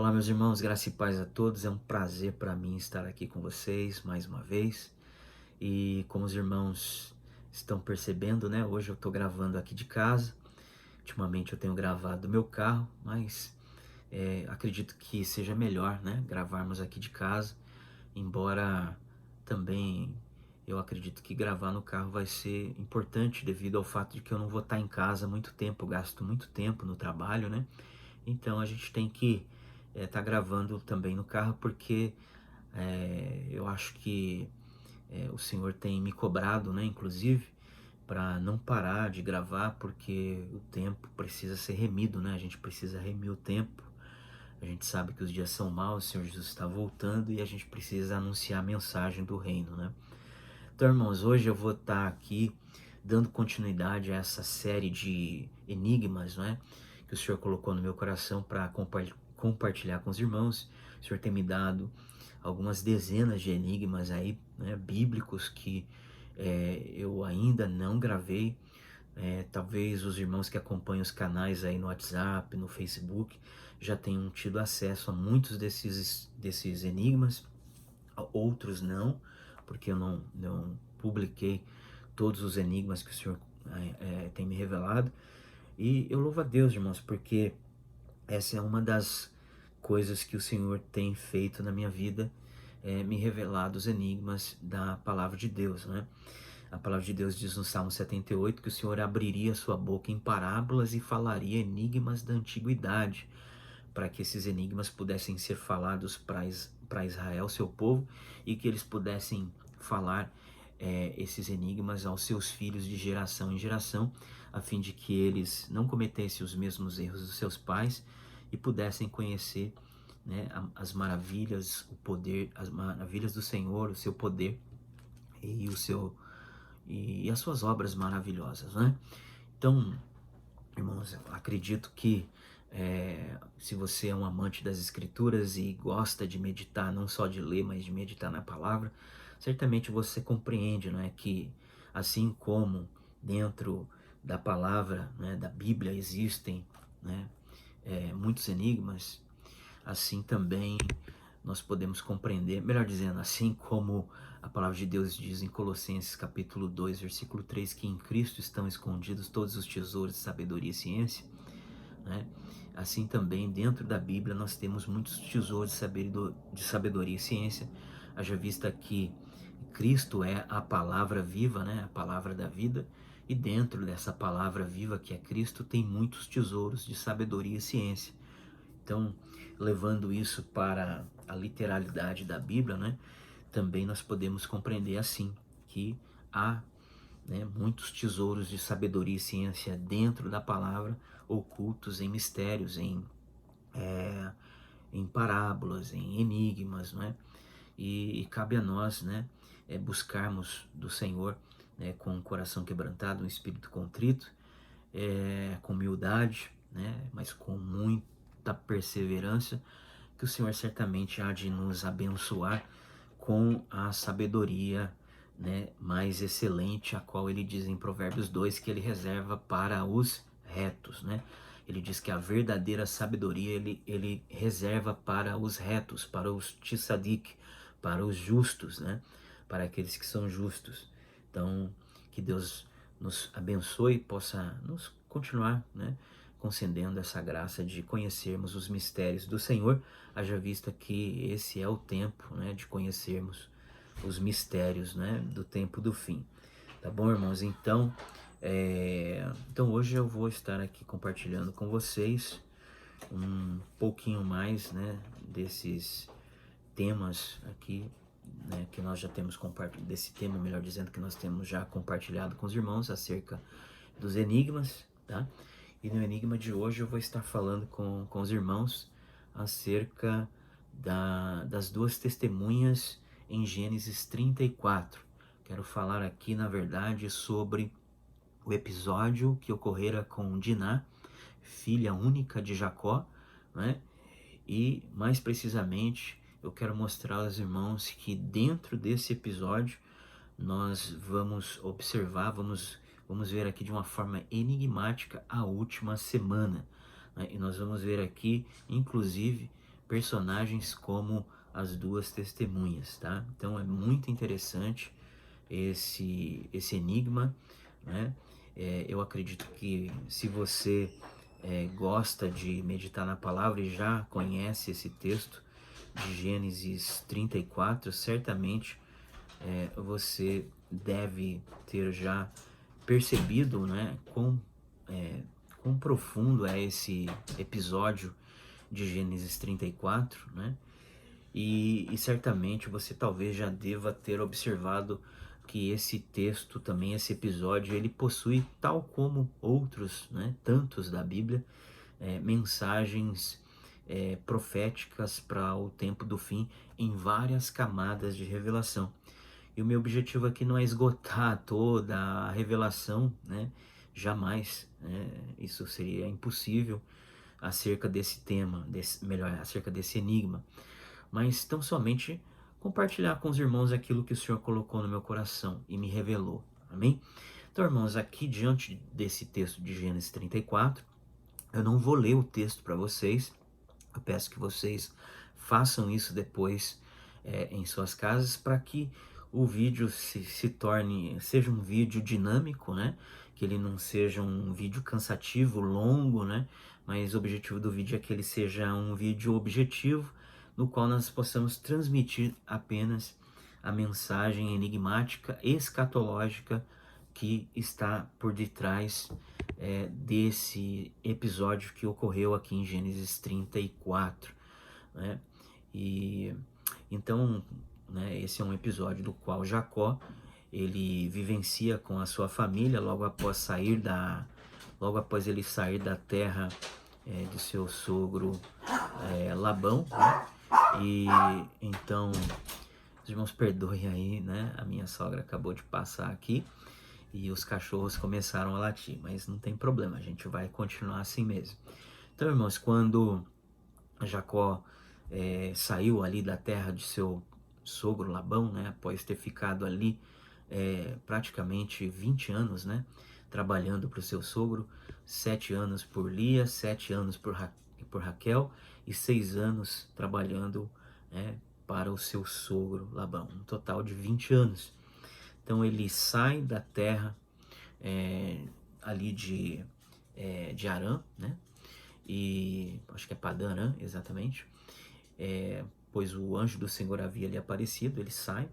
Olá, meus irmãos, graça e paz a todos. É um prazer para mim estar aqui com vocês mais uma vez. E como os irmãos estão percebendo, né? Hoje eu estou gravando aqui de casa. Ultimamente eu tenho gravado do meu carro, mas acredito que seja melhor, né? Gravarmos aqui de casa. Embora também eu acredito que gravar no carro vai ser importante devido ao fato de que eu não vou estar em casa há muito tempo. Eu gasto muito tempo no trabalho, né? Então a gente tem que estar gravando também no carro, porque eu acho que o Senhor tem me cobrado, né, inclusive, para não parar de gravar, porque o tempo precisa ser remido, né? A gente precisa remir o tempo. A gente sabe que os dias são maus, o Senhor Jesus está voltando e a gente precisa anunciar a mensagem do reino, né? Então, irmãos, hoje eu vou estar aqui dando continuidade a essa série de enigmas, não é? Que o Senhor colocou no meu coração para compartilhar com os irmãos. O Senhor tem me dado algumas dezenas de enigmas aí, né, bíblicos que eu ainda não gravei. Talvez os irmãos que acompanham os canais aí no WhatsApp, no Facebook, já tenham tido acesso a muitos desses enigmas, outros não, porque eu não publiquei todos os enigmas que o Senhor tem me revelado. E eu louvo a Deus, irmãos, porque essa é uma das coisas que o Senhor tem feito na minha vida, me revelar os enigmas da palavra de Deus, né? A palavra de Deus diz no Salmo 78 que o Senhor abriria sua boca em parábolas e falaria enigmas da antiguidade, para que esses enigmas pudessem ser falados para Israel, seu povo, e que eles pudessem falar esses enigmas aos seus filhos de geração em geração, a fim de que eles não cometessem os mesmos erros dos seus pais e pudessem conhecer, né, as maravilhas, o poder, as maravilhas do Senhor, o seu poder e as suas obras maravilhosas, né? Então, irmãos, eu acredito que se você é um amante das Escrituras e gosta de meditar, não só de ler, mas de meditar na palavra, certamente você compreende, não é, que assim como dentro da palavra, né, da Bíblia existem, né, muitos enigmas, assim também nós podemos compreender, melhor dizendo, assim como a palavra de Deus diz em Colossenses capítulo 2, versículo 3, que em Cristo estão escondidos todos os tesouros de sabedoria e ciência, né? Assim também dentro da Bíblia nós temos muitos tesouros de sabedoria e ciência, haja vista que Cristo é a palavra viva, né? A palavra da vida, e dentro dessa palavra viva que é Cristo tem muitos tesouros de sabedoria e ciência. Então, levando isso para a literalidade da Bíblia, né, também nós podemos compreender assim, que há, né, muitos tesouros de sabedoria e ciência dentro da palavra, ocultos em mistérios, em parábolas, em enigmas, não é? E cabe a nós, né, buscarmos do Senhor, né, com um coração quebrantado, um espírito contrito, com humildade, né, mas com muita perseverança, que o Senhor certamente há de nos abençoar com a sabedoria, né, mais excelente, a qual ele diz em Provérbios 2 que ele reserva para os retos, né? Ele diz que a verdadeira sabedoria ele reserva para os retos, para os tzadik, para os justos, né? Para aqueles que são justos. Então, que Deus nos abençoe e possa nos continuar, né, concedendo essa graça de conhecermos os mistérios do Senhor, haja vista que esse é o tempo, né, de conhecermos os mistérios, né, do tempo do fim. Tá bom, irmãos? Então hoje eu vou estar aqui compartilhando com vocês um pouquinho mais, né, desses temas aqui, né, que nós já temos compartilhado, desse tema, melhor dizendo, que nós temos já compartilhado com os irmãos acerca dos enigmas, tá? E no enigma de hoje eu vou estar falando com os irmãos acerca das duas testemunhas em Gênesis 34. Quero falar aqui, na verdade, sobre o episódio que ocorrera com Diná, filha única de Jacó, né? E mais precisamente eu quero mostrar aos irmãos que dentro desse episódio nós vamos observar, vamos ver aqui de uma forma enigmática a última semana, né? E nós vamos ver aqui, inclusive, personagens como as duas testemunhas, tá? Então é muito interessante esse enigma, né? Eu acredito que se você gosta de meditar na palavra e já conhece esse texto de Gênesis 34, certamente você deve ter já percebido, né, quão profundo é esse episódio de Gênesis 34, né? E certamente você talvez já deva ter observado que esse texto também, esse episódio, ele possui, tal como outros, né, tantos da Bíblia, mensagens proféticas para o tempo do fim em várias camadas de revelação. E o meu objetivo aqui não é esgotar toda a revelação, né? Jamais, né? Isso seria impossível acerca desse tema, melhor, acerca desse enigma, mas tão somente compartilhar com os irmãos aquilo que o Senhor colocou no meu coração e me revelou. Amém? Então, irmãos, aqui diante desse texto de Gênesis 34, eu não vou ler o texto para vocês. Eu peço que vocês façam isso depois em suas casas, para que o vídeo seja um vídeo dinâmico, né? Que ele não seja um vídeo cansativo, longo, né? Mas o objetivo do vídeo é que ele seja um vídeo objetivo, no qual nós possamos transmitir apenas a mensagem enigmática, escatológica, que está por detrás desse episódio que ocorreu aqui em Gênesis 34, né? E então, né, esse é um episódio do qual Jacó ele vivencia com a sua família logo após ele sair da terra de seu sogro Labão, né? E então, os irmãos perdoem aí, né? A minha sogra acabou de passar aqui e os cachorros começaram a latir, mas não tem problema, a gente vai continuar assim mesmo. Então, irmãos, quando Jacó saiu ali da terra de seu sogro Labão, né, após ter ficado ali praticamente 20 anos, né, trabalhando para o seu sogro, 7 anos por Lia, 7 anos por Raquel e 6 anos trabalhando para o seu sogro Labão, um total de 20 anos. Então ele sai da terra ali de Arã, né? E acho que é Padã Arã, exatamente. Pois o anjo do Senhor havia lhe aparecido, ele sai.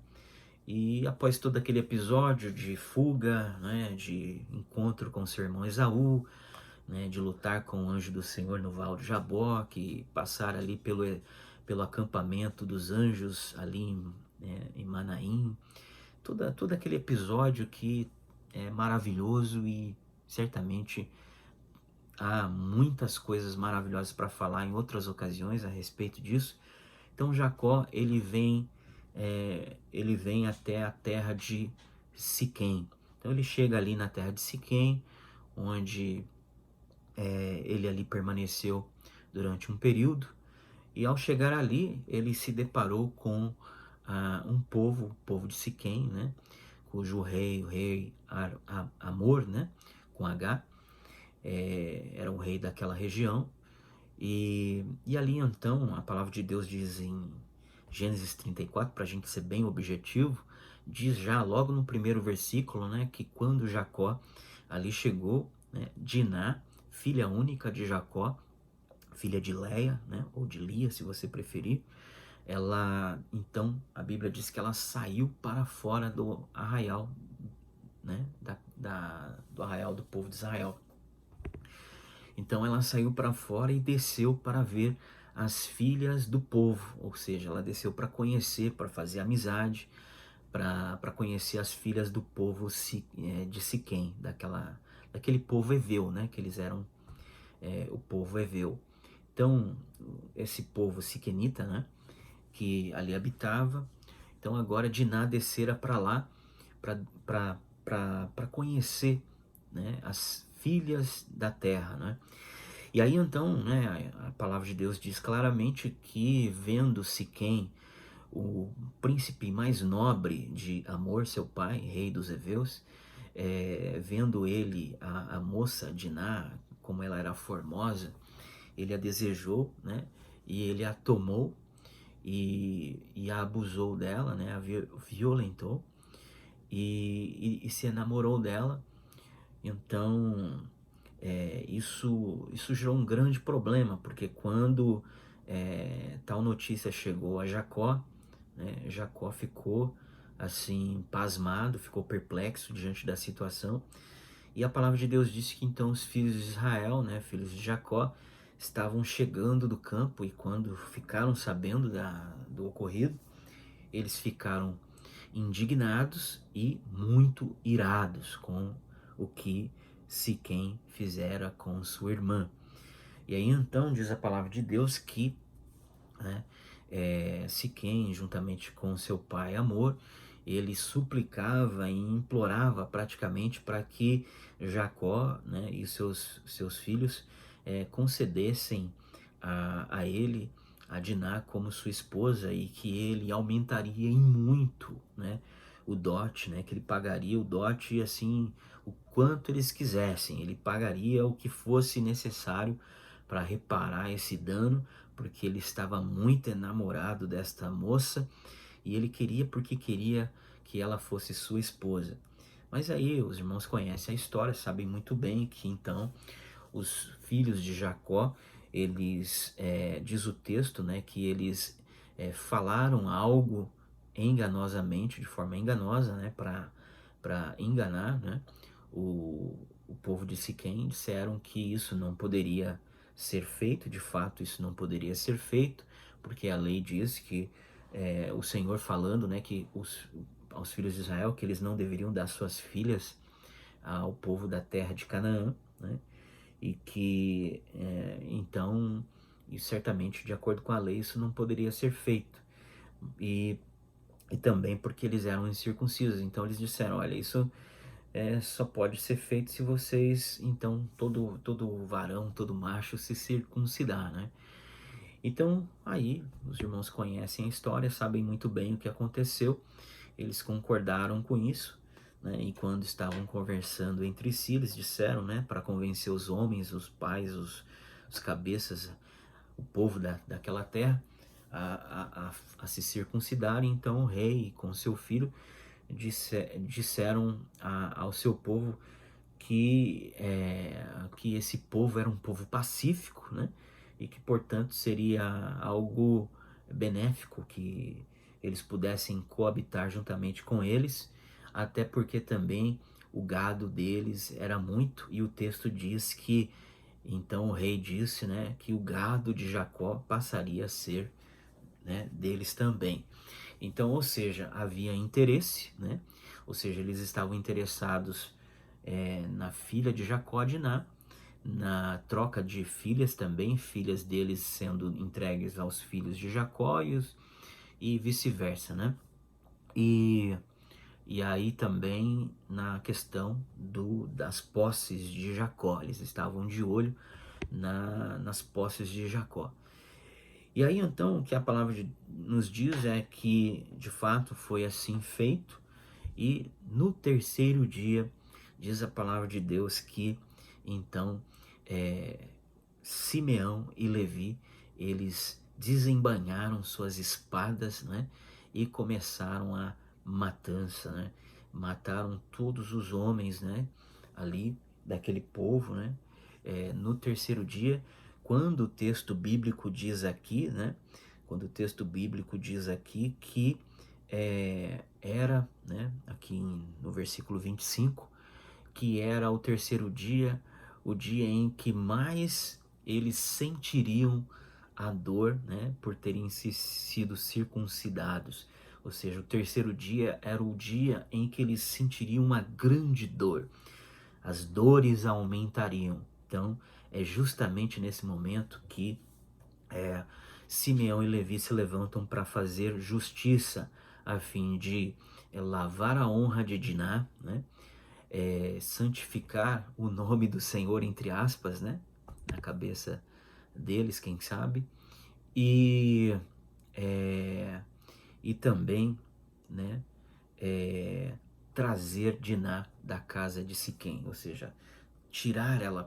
E após todo aquele episódio de fuga, né, de encontro com seu irmão Esaú, né, de lutar com o anjo do Senhor no Val de Jaboque, passar ali pelo acampamento dos anjos ali em Manaim, todo aquele episódio que é maravilhoso e certamente há muitas coisas maravilhosas para falar em outras ocasiões a respeito disso. Então Jacó ele vem até a terra de Siquém. Então ele chega ali na terra de Siquém, onde ele ali permaneceu durante um período, e ao chegar ali ele se deparou com um povo, o povo de Siquém, né, cujo rei, o rei Amor, né, com H, era o rei daquela região. E ali então a palavra de Deus diz em Gênesis 34, para a gente ser bem objetivo, diz já logo no primeiro versículo, né, que quando Jacó ali chegou, né, Diná, filha única de Jacó, filha de Leia, né, ou de Lia, se você preferir, ela, então, a Bíblia diz que ela saiu para fora do arraial, né, do arraial do povo de Israel. Então ela saiu para fora e desceu para ver as filhas do povo, ou seja, ela desceu para conhecer, para fazer amizade, para conhecer as filhas do povo de Siquém, daquele povo heveu, né, que eles eram o povo heveu. Então, esse povo siquenita, né, que ali habitava, então agora Diná descera para lá, para conhecer, né, as filhas da terra, né. E aí então, né, a palavra de Deus diz claramente que vendo Siquém, o príncipe mais nobre de Amor, seu pai, rei dos heveus, vendo ele, a moça Diná, como ela era formosa, ele a desejou, né, e ele a tomou e a abusou dela, né? A violentou e se enamorou dela. Então, isso gerou um grande problema, porque quando tal notícia chegou a Jacó, né, Jacó ficou assim pasmado, ficou perplexo diante da situação. E a palavra de Deus disse que então os filhos de Israel, né, filhos de Jacó, estavam chegando do campo, e quando ficaram sabendo do ocorrido, eles ficaram indignados e muito irados com o que Siquém fizera com sua irmã. E aí então diz a palavra de Deus que, né, Siquém, juntamente com seu pai Amor, ele suplicava e implorava praticamente para que Jacó, né, e seus filhos concedessem a ele a Diná como sua esposa, e que ele aumentaria em muito, né, o dote, né, que ele pagaria o dote assim o quanto eles quisessem, ele pagaria o que fosse necessário para reparar esse dano, porque ele estava muito enamorado desta moça e ele queria, porque queria que ela fosse sua esposa. Mas aí os irmãos conhecem a história, sabem muito bem que então os filhos de Jacó, eles, diz o texto, né, que eles falaram algo enganosamente, de forma enganosa, né, para enganar, né, o povo de Siquém. Disseram que isso não poderia ser feito, de fato isso não poderia ser feito, porque a lei diz que o Senhor falando, né, que aos filhos de Israel que eles não deveriam dar suas filhas ao povo da terra de Canaã, né, e que então, e certamente de acordo com a lei isso não poderia ser feito, e, e também porque eles eram incircuncisos. Então eles disseram, olha, isso só pode ser feito se vocês, então, todo varão, todo macho se circuncidar, né? Então, aí, os irmãos conhecem a história, sabem muito bem o que aconteceu, eles concordaram com isso, né? E quando estavam conversando entre si, eles disseram, né, para convencer os homens, os pais, os cabeças, o povo daquela terra, a se circuncidarem. Então o rei com seu filho disseram ao seu povo que esse povo era um povo pacífico, né? E que, portanto, seria algo benéfico que eles pudessem coabitar juntamente com eles, até porque também o gado deles era muito, e o texto diz que, então o rei disse, né, que o gado de Jacó passaria a ser, né, deles também. Então, ou seja, havia interesse, né? Ou seja, eles estavam interessados na filha de Jacó, Diná, na troca de filhas também, filhas deles sendo entregues aos filhos de Jacó e vice-versa, né? E aí também na questão das posses de Jacó, eles estavam de olho nas posses de Jacó. E aí então o que a palavra nos diz é que de fato foi assim feito, e no terceiro dia diz a palavra de Deus que então Simeão e Levi, eles desembainharam suas espadas, né, e começaram a matança, né, mataram todos os homens, né, ali daquele povo, né, no terceiro dia. Quando o texto bíblico diz aqui, né, quando o texto bíblico diz aqui que era, né, aqui no versículo 25, que era o terceiro dia, o dia em que mais eles sentiriam a dor, né, por terem sido circuncidados. Ou seja, o terceiro dia era o dia em que eles sentiriam uma grande dor. As dores aumentariam. Então, é justamente nesse momento que Simeão e Levi se levantam para fazer justiça, a fim de lavar a honra de Diná, né? Santificar o nome do Senhor, entre aspas, né, na cabeça deles, quem sabe, e, e também, né, trazer Diná da casa de Siquém, ou seja, tirar ela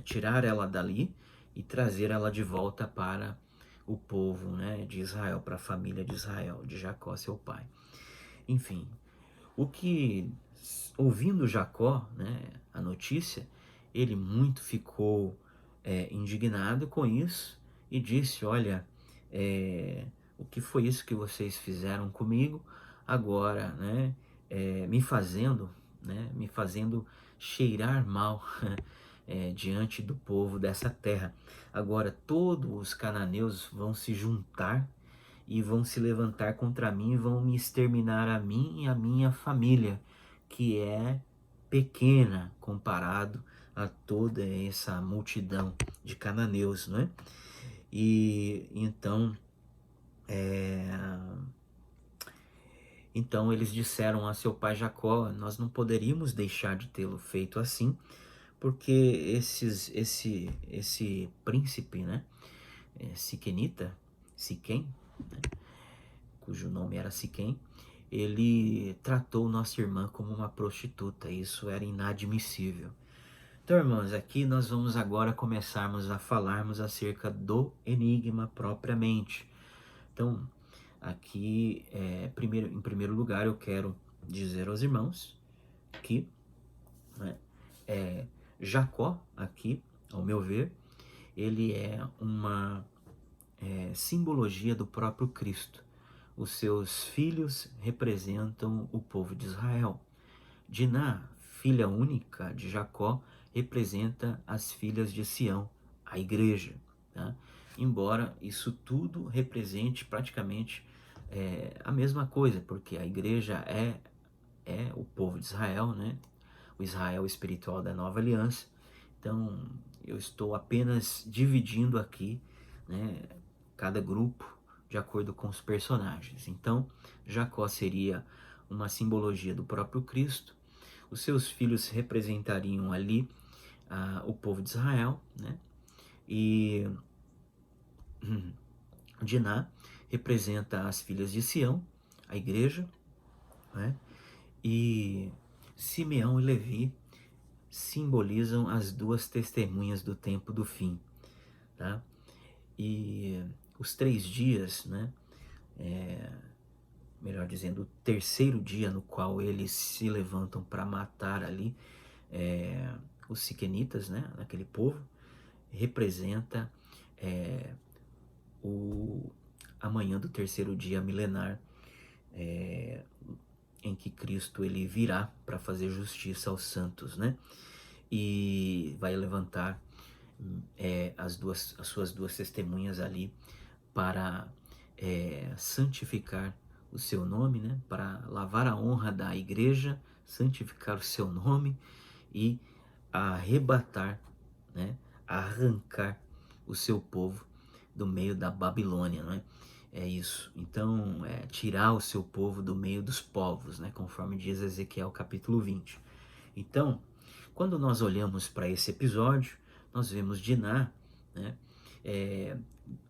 tirar ela dali, e trazer ela de volta para o povo, né, de Israel, para a família de Israel, de Jacó, seu pai. Enfim, o que, ouvindo Jacó, né, a notícia, ele muito ficou indignado com isso e disse: olha, o que foi isso que vocês fizeram comigo agora, né, me fazendo cheirar mal diante do povo dessa terra. Agora todos os cananeus vão se juntar e vão se levantar contra mim e vão me exterminar a mim e a minha família, que é pequena comparado a toda essa multidão de cananeus, não é? E então eles disseram a seu pai Jacó: nós não poderíamos deixar de tê-lo feito assim, porque esse príncipe, né, Siquenita, Siquém, cujo nome era Siquém, ele tratou nossa irmã como uma prostituta. Isso era inadmissível. Então, irmãos, aqui nós vamos agora começarmos a falarmos acerca do enigma propriamente. Então, aqui, em primeiro lugar, eu quero dizer aos irmãos que, né, Jacó, aqui, ao meu ver, ele é uma simbologia do próprio Cristo. Os seus filhos representam o povo de Israel. Diná, filha única de Jacó, representa as filhas de Sião, a igreja. Tá? Embora isso tudo represente praticamente a mesma coisa, porque a igreja é o povo de Israel, né? O Israel espiritual da nova aliança. Então, eu estou apenas dividindo aqui, né, cada grupo de acordo com os personagens. Então, Jacó seria uma simbologia do próprio Cristo. Os seus filhos representariam ali o povo de Israel, né? E Diná representa as filhas de Sião, a igreja, né? E Simeão e Levi simbolizam as duas testemunhas do tempo do fim, tá? E os 3 dias, né? Melhor dizendo, o terceiro dia no qual eles se levantam para matar ali os siquenitas, né? Aquele povo, representa a manhã do terceiro dia milenar, em que Cristo ele virá para fazer justiça aos santos, né? E vai levantar as suas duas testemunhas ali para santificar o seu nome, né? Para lavar a honra da igreja, santificar o seu nome e arrebatar, né? Arrancar o seu povo do meio da Babilônia, não é? É isso. Então, tirar o seu povo do meio dos povos, né? Conforme diz Ezequiel capítulo 20. Então, quando nós olhamos para esse episódio, nós vemos Diná, né?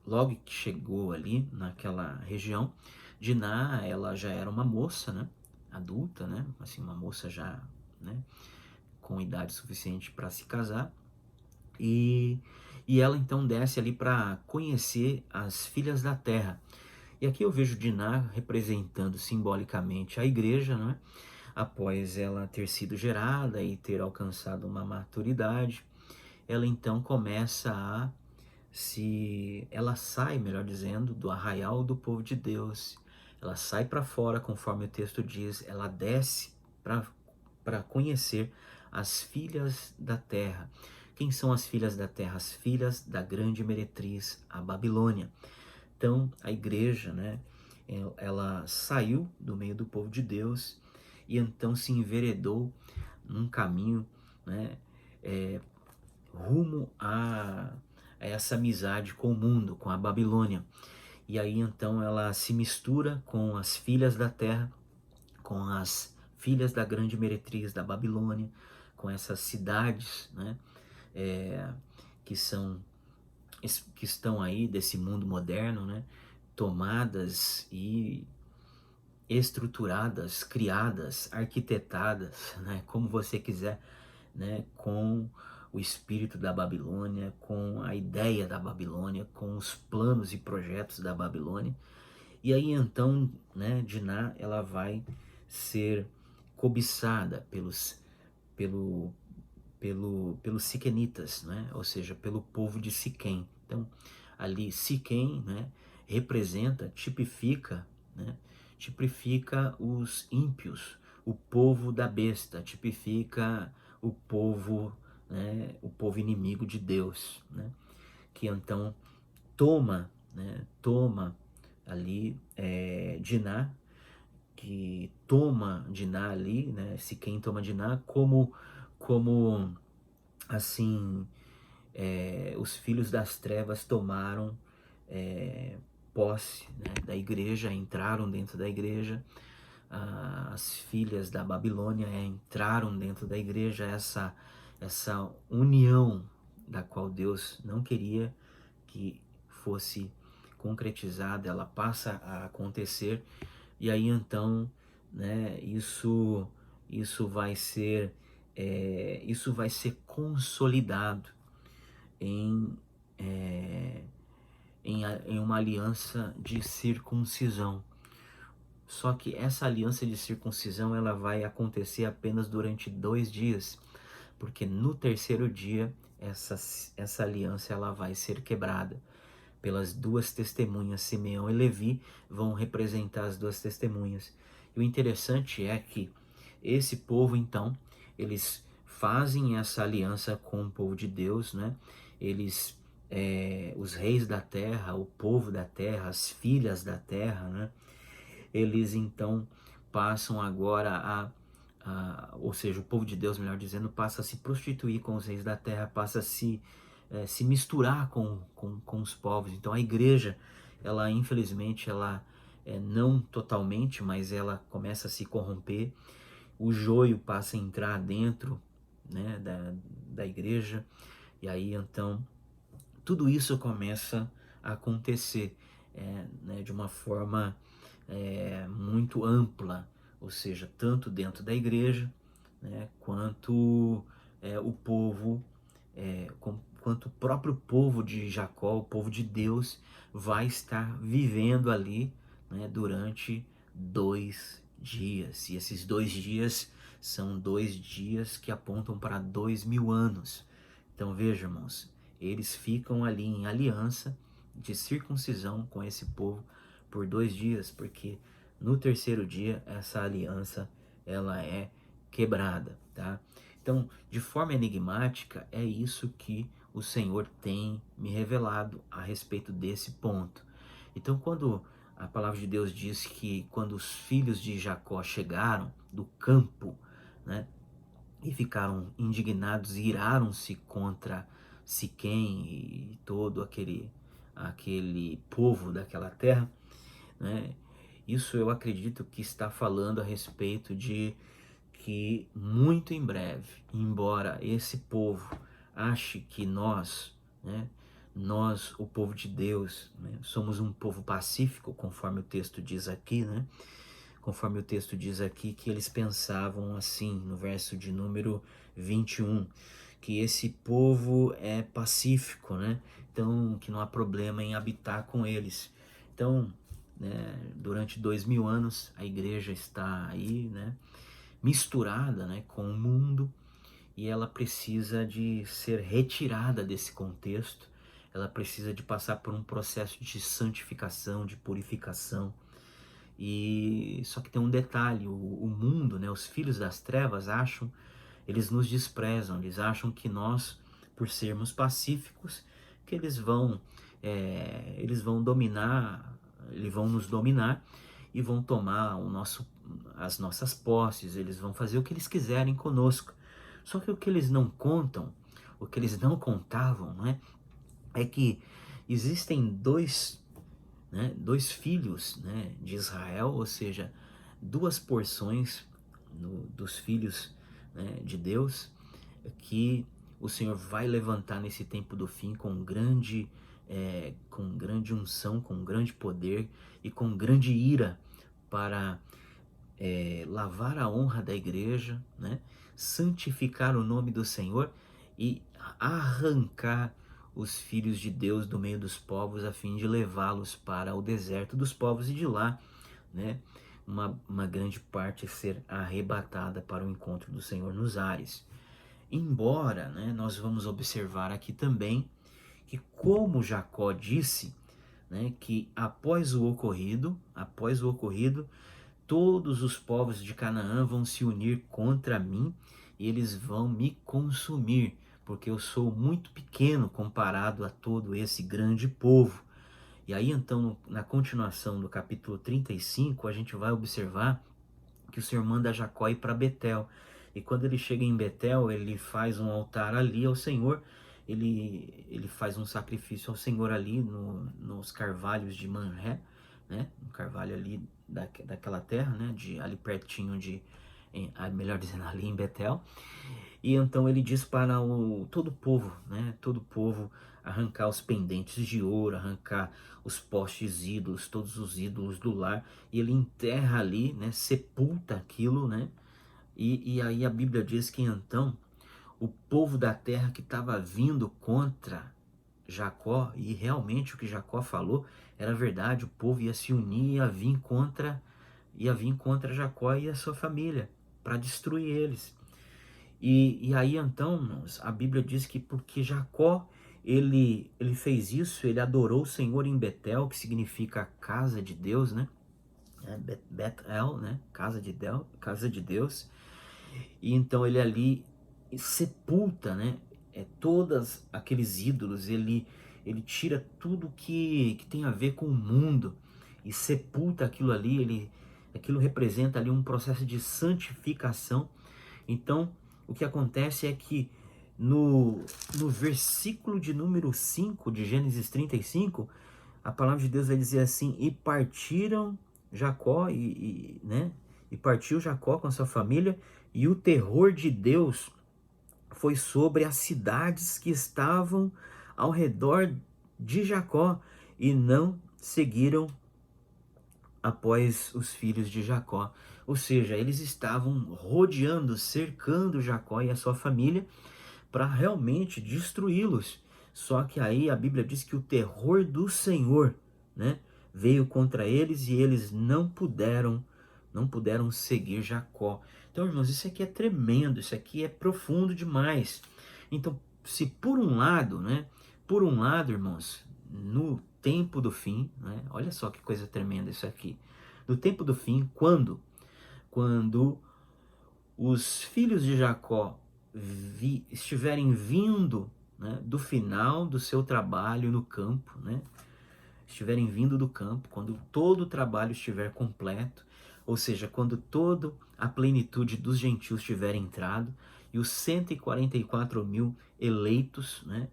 Logo que chegou ali naquela região, Diná, ela já era uma moça, né? Adulta, né? Assim, uma moça já, né? Com idade suficiente para se casar. E ela então desce ali para conhecer as filhas da terra. E aqui eu vejo Diná representando simbolicamente a igreja, né? Após ela ter sido gerada e ter alcançado uma maturidade, ela então começa ela sai, melhor dizendo, do arraial do povo de Deus. Ela sai para fora, conforme o texto diz, ela desce para conhecer as filhas da terra. Quem são as filhas da terra? As filhas da grande meretriz, a Babilônia. Então, a igreja, né, ela saiu do meio do povo de Deus e então se enveredou num caminho, né, rumo a essa amizade com o mundo, com a Babilônia. E aí então ela se mistura com as filhas da terra, com as filhas da grande meretriz da Babilônia, com essas cidades, né, que estão aí desse mundo moderno, né, tomadas e estruturadas, criadas, arquitetadas, né, como você quiser, né, com o espírito da Babilônia, com a ideia da Babilônia, com os planos e projetos da Babilônia. E aí então, né, Diná, ela vai ser cobiçada pelos siquenitas, né? Ou seja, pelo povo de Siquém. Então, ali Siquém, né, representa, tipifica, né, tipifica os ímpios, o povo da besta, tipifica o povo, né, o povo inimigo de Deus, né, que então toma ali Diná, que toma Diná ali, né, Siquém toma Diná como assim, os filhos das trevas tomaram posse, né, da igreja, entraram dentro da igreja, as filhas da Babilônia entraram dentro da igreja, essa união da qual Deus não queria que fosse concretizada, ela passa a acontecer, e aí então, né, isso vai ser consolidado em, é, em uma aliança de circuncisão. Só que essa aliança de circuncisão ela vai acontecer apenas durante 2 dias, porque no terceiro dia essa aliança ela vai ser quebrada pelas duas testemunhas. Simeão e Levi vão representar as duas testemunhas. E o interessante é que esse povo, então, eles fazem essa aliança com o povo de Deus, né? Eles, os reis da terra, o povo da terra, as filhas da terra, né? Eles então passam agora ou seja, o povo de Deus, melhor dizendo, passa a se prostituir com os reis da terra, passa a se misturar com os povos. Então a igreja, ela infelizmente, ela não totalmente, mas ela começa a se corromper. O joio passa a entrar dentro, né, da igreja, e aí então tudo isso começa a acontecer né, de uma forma muito ampla, ou seja, tanto dentro da igreja, né, quanto o povo, quanto o próprio povo de Jacó, o povo de Deus, vai estar vivendo ali, né, durante 2 dias. E esses 2 dias são 2 dias que apontam para 2000 anos. Então veja, irmãos, eles ficam ali em aliança de circuncisão com esse povo por 2 dias, porque no terceiro dia essa aliança ela é quebrada, tá? Então, de forma enigmática, é isso que o Senhor tem me revelado a respeito desse ponto. Então, quando a palavra de Deus diz que quando os filhos de Jacó chegaram do campo, né, e ficaram indignados e iraram-se contra Siquém e todo aquele povo daquela terra, né? Isso eu acredito que está falando a respeito de que muito em breve, embora esse povo ache que nós, né, nós, o povo de Deus, né, somos um povo pacífico, conforme o texto diz aqui, né? Conforme o texto diz aqui, que eles pensavam assim, no verso de número 21, que esse povo é pacífico, né? Então, que não há problema em habitar com eles. Então, né, durante 2000 anos, a igreja está aí, né, misturada, né, com o mundo, e ela precisa de ser retirada desse contexto, ela precisa de passar por um processo de santificação, de purificação. E só que tem um detalhe, o mundo, né, os filhos das trevas eles nos desprezam, eles acham que nós, por sermos pacíficos, que eles vão dominar, eles vão nos dominar e vão tomar as nossas posses, eles vão fazer o que eles quiserem conosco. Só que o que eles não contam, o que eles não contavam, né, é que existem dois filhos, né, de Israel, ou seja, duas porções dos filhos, né, de Deus, que o Senhor vai levantar nesse tempo do fim com grande unção, com grande poder e com grande ira para lavar a honra da igreja, né, santificar o nome do Senhor e arrancar os filhos de Deus do meio dos povos, a fim de levá-los para o deserto dos povos, e de lá, né, uma grande parte ser arrebatada para o encontro do Senhor nos ares. Embora, né, nós vamos observar aqui também que, como Jacó disse, né, que após o ocorrido, todos os povos de Canaã vão se unir contra mim e eles vão me consumir, porque eu sou muito pequeno comparado a todo esse grande povo. E aí então, na continuação do capítulo 35, a gente vai observar que o Senhor manda Jacó ir para Betel. E quando ele chega em Betel, ele faz um altar ali ao Senhor, ele faz um sacrifício ao Senhor ali nos carvalhos de Manré, né? Um carvalho ali daquela terra, né? Ali pertinho melhor dizendo, ali em Betel. E então ele diz para todo o povo, né? Todo o povo arrancar os pendentes de ouro, arrancar os postes ídolos, todos os ídolos do lar, e ele enterra ali, né? Sepulta aquilo, né? E aí a Bíblia diz que então o povo da terra que estava vindo contra Jacó, e realmente o que Jacó falou era verdade, o povo ia se unir, ia vir contra Jacó e a sua família para destruir eles. E aí então, irmãos, a Bíblia diz que porque Jacó ele fez isso, ele adorou o Senhor em Betel, que significa casa de Deus, né? Betel, né? Casa de Deus. E então ele ali sepulta, né? Todos aqueles ídolos, ele tira tudo que tem a ver com o mundo e sepulta aquilo ali, aquilo representa ali um processo de santificação. Então, o que acontece é que no versículo de número 5 de Gênesis 35, a palavra de Deus vai dizer assim: e partiram Jacó, né? E partiu Jacó com a sua família, e o terror de Deus foi sobre as cidades que estavam ao redor de Jacó, e não seguiram após os filhos de Jacó. Ou seja, eles estavam rodeando, cercando Jacó e a sua família para realmente destruí-los. Só que aí a Bíblia diz que o terror do Senhor, né, veio contra eles e eles não puderam seguir Jacó. Então, irmãos, isso aqui é tremendo, isso aqui é profundo demais. Então, se por um lado, né, irmãos, no tempo do fim, né, olha só que coisa tremenda isso aqui. No tempo do fim, quando os filhos de Jacó estiverem vindo, né, do final do seu trabalho no campo, né, estiverem vindo do campo, quando todo o trabalho estiver completo, ou seja, quando toda a plenitude dos gentios tiver entrado, e os 144 mil eleitos, né,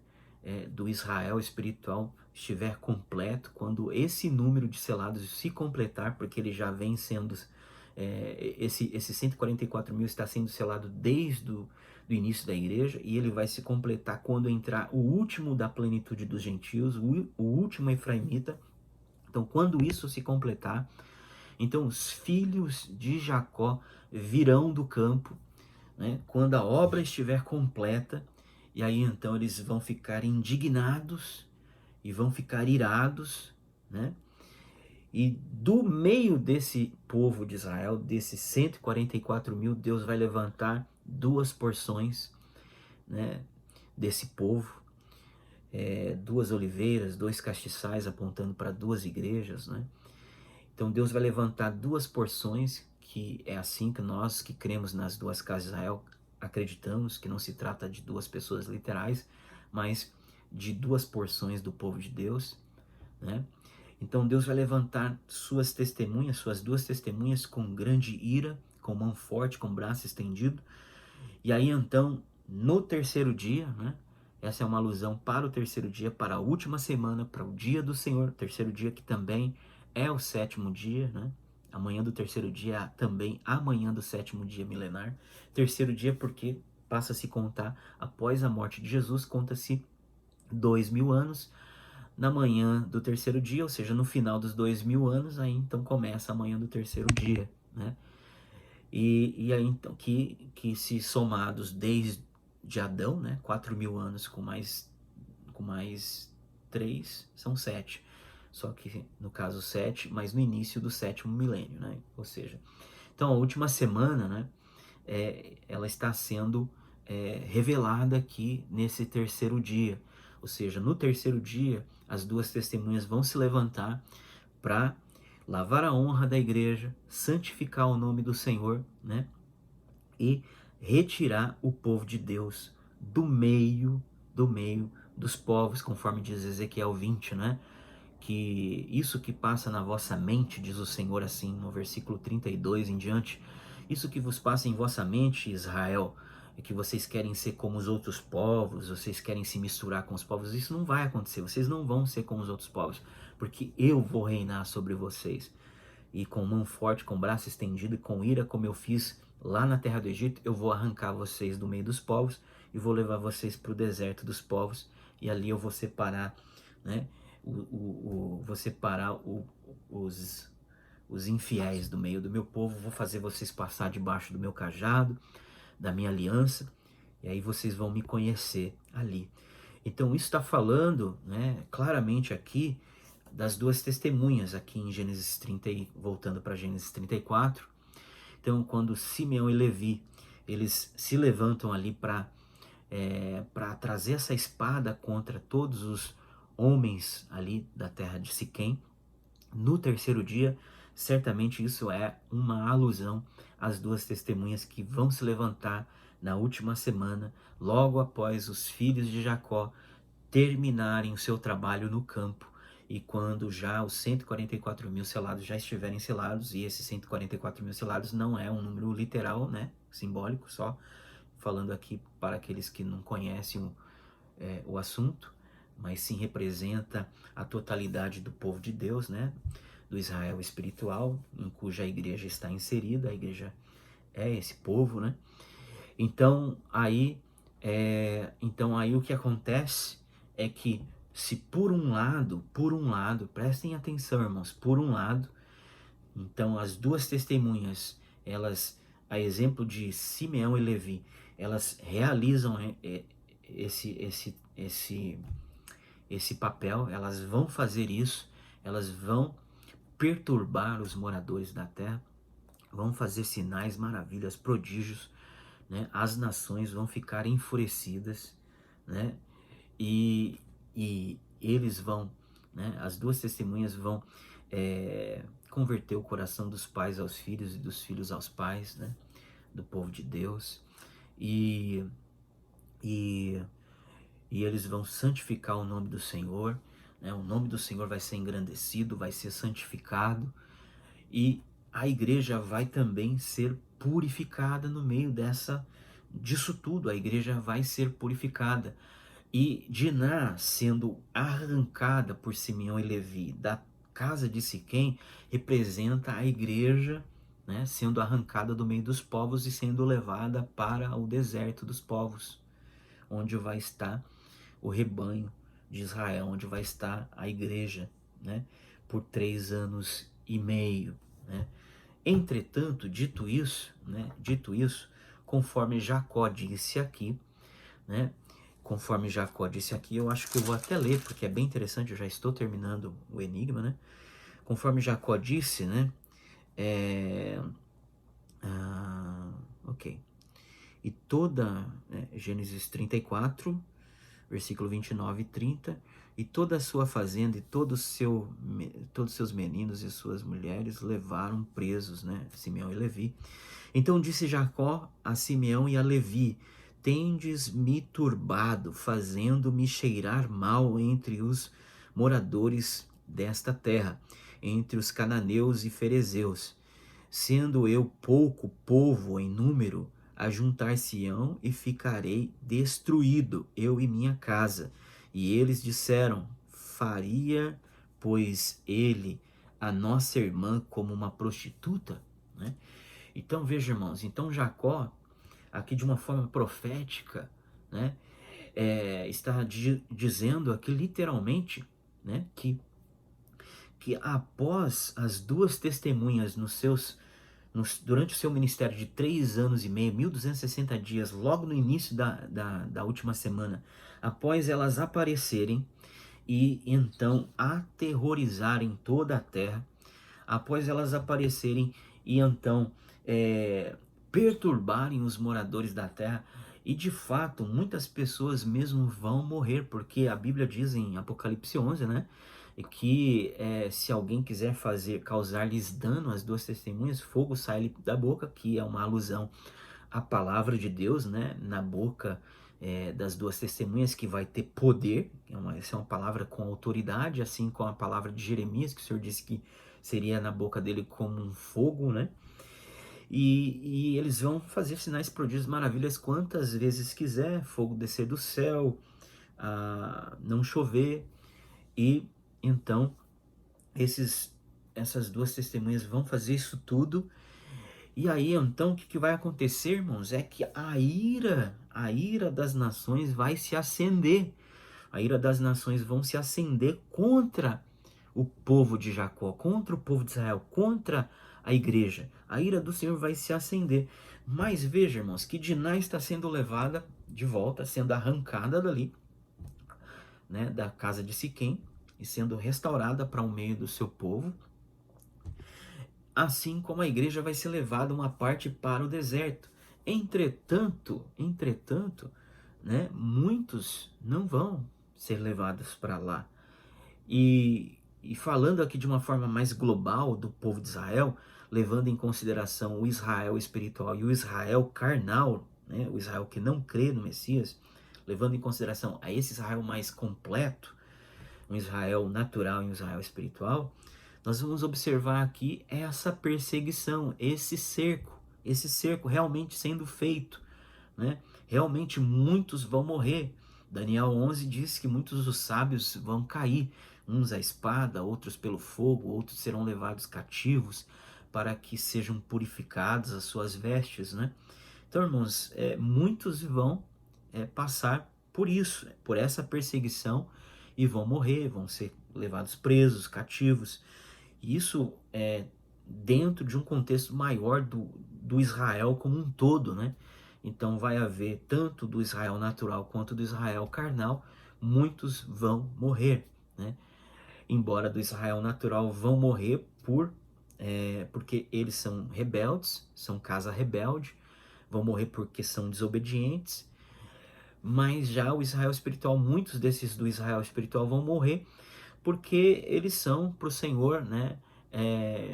do Israel espiritual estiver completo, quando esse número de selados se completar, porque ele já vem sendo, esse 144 mil está sendo selado desde do início da igreja, e ele vai se completar quando entrar o último da plenitude dos gentios, o último efraimita. Então, quando isso se completar, então os filhos de Jacó virão do campo, né, quando a obra estiver completa, e aí então eles vão ficar indignados e vão ficar irados, né? E do meio desse povo de Israel, desses 144 mil, Deus vai levantar duas porções, né, desse povo, duas oliveiras, dois castiçais apontando para duas igrejas, né? Então Deus vai levantar duas porções, que é assim que nós que cremos nas duas casas de Israel acreditamos, que não se trata de duas pessoas literais, mas de duas porções do povo de Deus, né? Então Deus vai levantar suas testemunhas, suas duas testemunhas com grande ira, com mão forte, com braço estendido. E aí então, no terceiro dia, né? Essa é uma alusão para o terceiro dia, para a última semana, para o dia do Senhor, terceiro dia que também é o sétimo dia, né? Amanhã do terceiro dia também amanhã do sétimo dia milenar. Terceiro dia porque passa a se contar após a morte de Jesus, conta-se 2000 anos. Na manhã do terceiro dia, ou seja, no final dos 2000 anos, aí então começa a manhã do terceiro dia, né? E aí então que se somados desde de Adão, né? 4.000 anos com mais 3, são 7. Só que no caso 7, mas no início do 7º milênio, né? Ou seja, então a última semana, né? Ela está sendo revelada aqui nesse terceiro dia. Ou seja, no terceiro dia, as duas testemunhas vão se levantar para lavar a honra da igreja, santificar o nome do Senhor, né? E retirar o povo de Deus do meio dos povos, conforme diz Ezequiel 20, né? Que isso que passa na vossa mente, diz o Senhor assim, no versículo 32 em diante, isso que vos passa em vossa mente, Israel, é que vocês querem ser como os outros povos, vocês querem se misturar com os povos, isso não vai acontecer, vocês não vão ser como os outros povos, porque eu vou reinar sobre vocês, e com mão forte, com braço estendido e com ira, como eu fiz lá na terra do Egito, eu vou arrancar vocês do meio dos povos, e vou levar vocês para o deserto dos povos, e ali eu vou separar, né, vou separar os infiéis do meio do meu povo, vou fazer vocês passar debaixo do meu cajado, da minha aliança, e aí vocês vão me conhecer ali. Então isso está falando, né, claramente aqui das duas testemunhas aqui em Gênesis 30, voltando para Gênesis 34. Então quando Simeão e Levi, eles se levantam ali para trazer essa espada contra todos os homens ali da terra de Siquém, no terceiro dia, certamente isso é uma alusão às duas testemunhas que vão se levantar na última semana, logo após os filhos de Jacó terminarem o seu trabalho no campo, e quando já os 144.000 selados já estiverem selados, e esses 144.000 selados não é um número literal, né, simbólico, só falando aqui para aqueles que não conhecem o assunto, mas sim representa a totalidade do povo de Deus, né, do Israel espiritual, em cuja igreja está inserida, a igreja é esse povo, né? Então aí o que acontece é que se por um lado, prestem atenção, irmãos, por um lado, então as duas testemunhas, elas, a exemplo de Simeão e Levi, elas realizam esse papel, elas vão fazer isso, elas vão perturbar os moradores da terra, vão fazer sinais, maravilhas, prodígios, né? As nações vão ficar enfurecidas, né? E eles vão, né? As duas testemunhas vão converter o coração dos pais aos filhos e dos filhos aos pais, né? Do povo de Deus, e eles vão santificar o nome do Senhor, né? O nome do Senhor vai ser engrandecido, vai ser santificado, e a igreja vai também ser purificada no meio disso tudo. A igreja vai ser purificada. E Diná, sendo arrancada por Simeão e Levi da casa de Siquém, representa a igreja, né, sendo arrancada do meio dos povos e sendo levada para o deserto dos povos, onde vai estar o rebanho de Israel, onde vai estar a igreja, né, por 3 anos e meio, né? Entretanto, dito isso, conforme Jacó disse aqui, né, eu acho que eu vou até ler, porque é bem interessante, eu já estou terminando o enigma, né? Conforme Jacó disse, né, ok, e Gênesis 34, versículo 29 e 30, e toda a sua fazenda e todos os seus meninos e suas mulheres levaram presos, né, Simeão e Levi. Então disse Jacó a Simeão e a Levi: tendes-me turbado, fazendo-me cheirar mal entre os moradores desta terra, entre os cananeus e ferezeus, sendo eu pouco povo em número, ajuntar-se-ão e ficarei destruído, eu e minha casa. E eles disseram: faria, pois ele, a nossa irmã como uma prostituta? Né? Então veja, irmãos, então Jacó, aqui de uma forma profética, né, está dizendo aqui literalmente, né, que após as duas testemunhas nos seus durante o seu ministério de 3 anos e meio, 1260 dias, logo no início da última semana, após elas aparecerem e então aterrorizarem toda a terra, após elas aparecerem e então perturbarem os moradores da terra, e de fato muitas pessoas mesmo vão morrer, porque a Bíblia diz em Apocalipse 11, né, que se alguém quiser causar-lhes dano às duas testemunhas, fogo sai da boca, que é uma alusão à palavra de Deus, né, na boca das duas testemunhas, que vai ter poder. Essa é uma palavra com autoridade, assim como a palavra de Jeremias, que o Senhor disse que seria na boca dele como um fogo, né? E eles vão fazer sinais, prodígios, maravilhas quantas vezes quiser, fogo descer do céu, não chover, e então essas duas testemunhas vão fazer isso tudo. E aí então o que vai acontecer, irmãos, é que a ira das nações vai se acender. A ira das nações vão se acender contra o povo de Jacó, contra o povo de Israel, contra a igreja. A ira do Senhor vai se acender. Mas veja, irmãos, que Diná está sendo levada de volta, sendo arrancada dali, né, da casa de Siquém, e sendo restaurada para o meio do seu povo. Assim como a igreja vai ser levada uma parte para o deserto. Entretanto, né, muitos não vão ser levados para lá. E falando aqui de uma forma mais global do povo de Israel, levando em consideração o Israel espiritual e o Israel carnal, né, o Israel que não crê no Messias, levando em consideração a esse Israel mais completo, um Israel natural e um Israel espiritual, nós vamos observar aqui essa perseguição, esse cerco realmente sendo feito, né? Realmente muitos vão morrer. Daniel 11 diz que muitos dos sábios vão cair, uns à espada, outros pelo fogo, outros serão levados cativos para que sejam purificadas as suas vestes, né? Então, irmãos, muitos vão passar por isso, por essa perseguição, e vão morrer, vão ser levados presos, cativos. Isso é dentro de um contexto maior do Israel como um todo, né? Então vai haver tanto do Israel natural quanto do Israel carnal, muitos vão morrer, né? Embora do Israel natural vão morrer porque eles são rebeldes, são casa rebelde, vão morrer porque são desobedientes, mas já o Israel espiritual, muitos desses do Israel espiritual vão morrer porque eles são para o Senhor, né?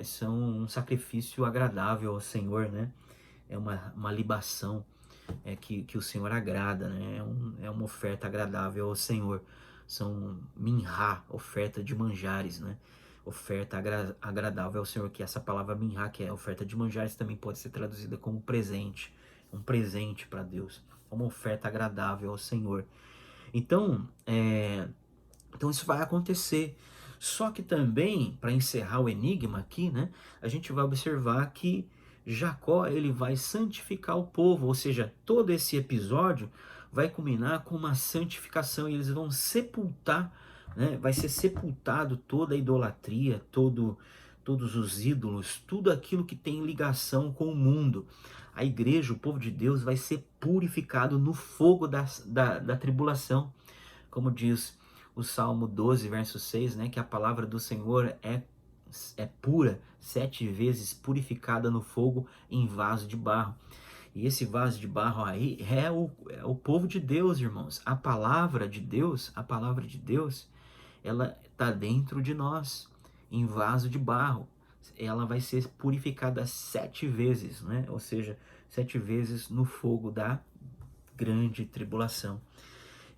São um sacrifício agradável ao Senhor, né? É uma libação que o Senhor agrada, né? É uma oferta agradável ao Senhor. São minhá, oferta de manjares, né? Oferta agradável ao Senhor, que essa palavra minhá, que é oferta de manjares, também pode ser traduzida como presente, um presente para Deus, uma oferta agradável ao Senhor. Então, então isso vai acontecer. Só que também, para encerrar o enigma aqui, né, a gente vai observar que Jacó ele vai santificar o povo, ou seja, todo esse episódio vai culminar com uma santificação, e eles vão sepultar, né, vai ser sepultado toda a idolatria, todos os ídolos, tudo aquilo que tem ligação com o mundo. A igreja, o povo de Deus, vai ser purificado no fogo da tribulação, como diz o Salmo 12, verso 6, né, que a palavra do Senhor é pura, 7 vezes purificada no fogo em vaso de barro. E esse vaso de barro aí é o povo de Deus, irmãos. A palavra de Deus, ela está dentro de nós, em vaso de barro. Ela vai ser purificada 7 vezes, né? Ou seja, 7 vezes no fogo da grande tribulação.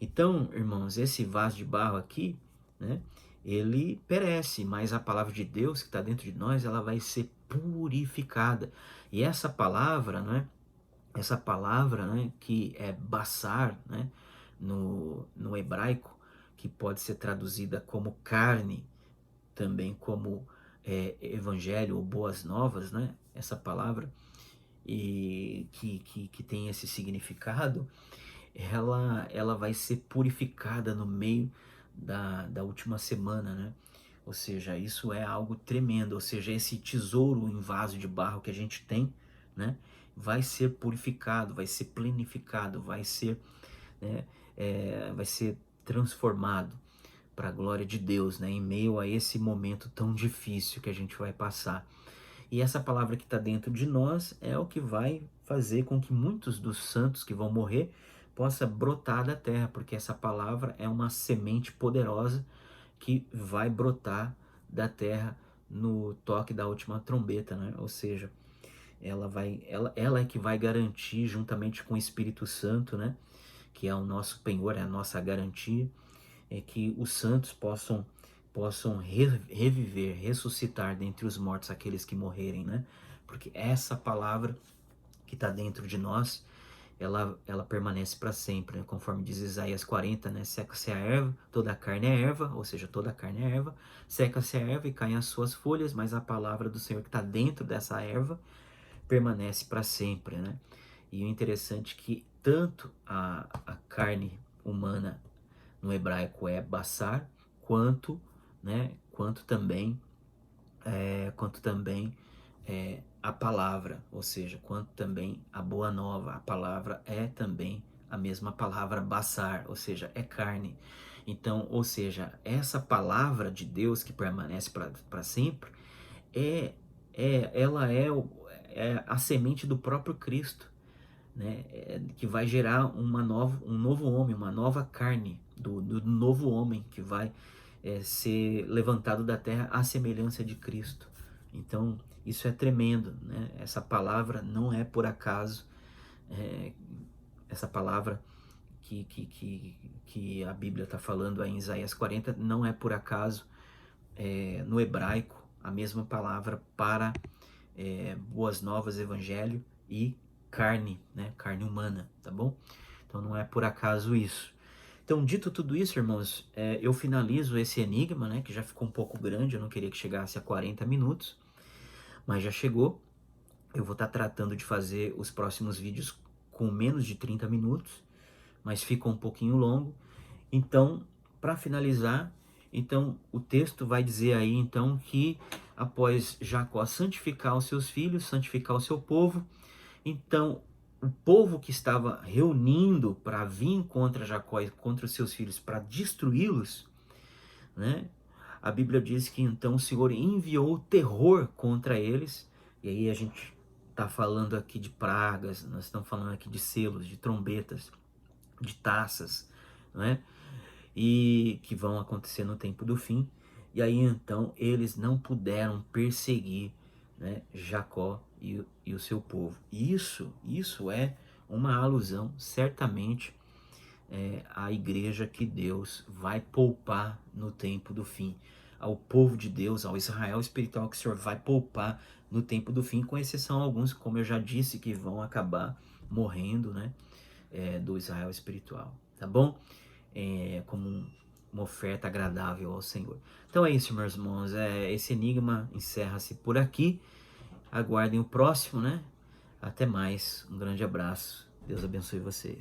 Então, irmãos, esse vaso de barro aqui, né, ele perece, mas a palavra de Deus que está dentro de nós, ela vai ser purificada. E essa palavra, né, que é basar, né, no hebraico, que pode ser traduzida como carne, também como evangelho ou boas novas, né, essa palavra, e que tem esse significado, ela vai ser purificada no meio da última semana, né? Ou seja, isso é algo tremendo. Ou seja, esse tesouro em vaso de barro que a gente tem, né, vai ser purificado, vai ser plenificado, vai ser, né, vai ser transformado para a glória de Deus, né, em meio a esse momento tão difícil que a gente vai passar. E essa palavra que está dentro de nós é o que vai fazer com que muitos dos santos que vão morrer possa brotar da terra, porque essa palavra é uma semente poderosa que vai brotar da terra no toque da última trombeta, né? Ou seja, ela é que vai garantir, juntamente com o Espírito Santo, né, que é o nosso penhor, é a nossa garantia, é que os santos possam reviver, ressuscitar dentre os mortos aqueles que morrerem, né? Porque essa palavra que está dentro de nós, ela permanece para sempre, né? Conforme diz Isaías 40, né? Seca-se a erva, toda a carne é erva, ou seja, toda a carne é erva, seca-se a erva e caem as suas folhas, mas a palavra do Senhor que está dentro dessa erva permanece para sempre, né? E o interessante é que tanto a carne humana no hebraico é basar, quanto, né, quanto também a palavra, ou seja, quanto também a boa nova, a palavra é também a mesma palavra basar, ou seja, é carne. Então, ou seja, essa palavra de Deus que permanece para sempre, é, ela é a semente do próprio Cristo, né, que vai gerar um novo homem, uma nova carne do novo homem que vai ser levantado da terra à semelhança de Cristo. Então, isso é tremendo, né? Essa palavra não é por acaso, é, essa palavra que a Bíblia está falando aí em Isaías 40, não é por acaso no hebraico a mesma palavra para boas novas, evangelho e carne, né? Carne humana, tá bom? Então não é por acaso isso. Então, dito tudo isso, irmãos, eu finalizo esse enigma, né? Que já ficou um pouco grande, eu não queria que chegasse a 40 minutos, mas já chegou. Eu vou estar tratando de fazer os próximos vídeos com menos de 30 minutos, mas ficou um pouquinho longo. Então, para finalizar, então o texto vai dizer aí então que após Jacó santificar os seus filhos, santificar o seu povo, então o povo que estava reunindo para vir contra Jacó e contra os seus filhos para destruí-los, né? A Bíblia diz que então o Senhor enviou terror contra eles, e aí a gente está falando aqui de pragas, nós estamos falando aqui de selos, de trombetas, de taças, né? E que vão acontecer no tempo do fim. E aí então eles não puderam perseguir, né, Jacó e o seu povo. Isso é uma alusão certamente à igreja que Deus vai poupar no tempo do fim, ao povo de Deus, ao Israel espiritual que o Senhor vai poupar no tempo do fim, com exceção a alguns, como eu já disse, que vão acabar morrendo, né, do Israel espiritual, tá bom? Como uma oferta agradável ao Senhor. Então é isso, meus irmãos. Esse enigma encerra-se por aqui. Aguardem o próximo, né? Até mais. Um grande abraço. Deus abençoe vocês.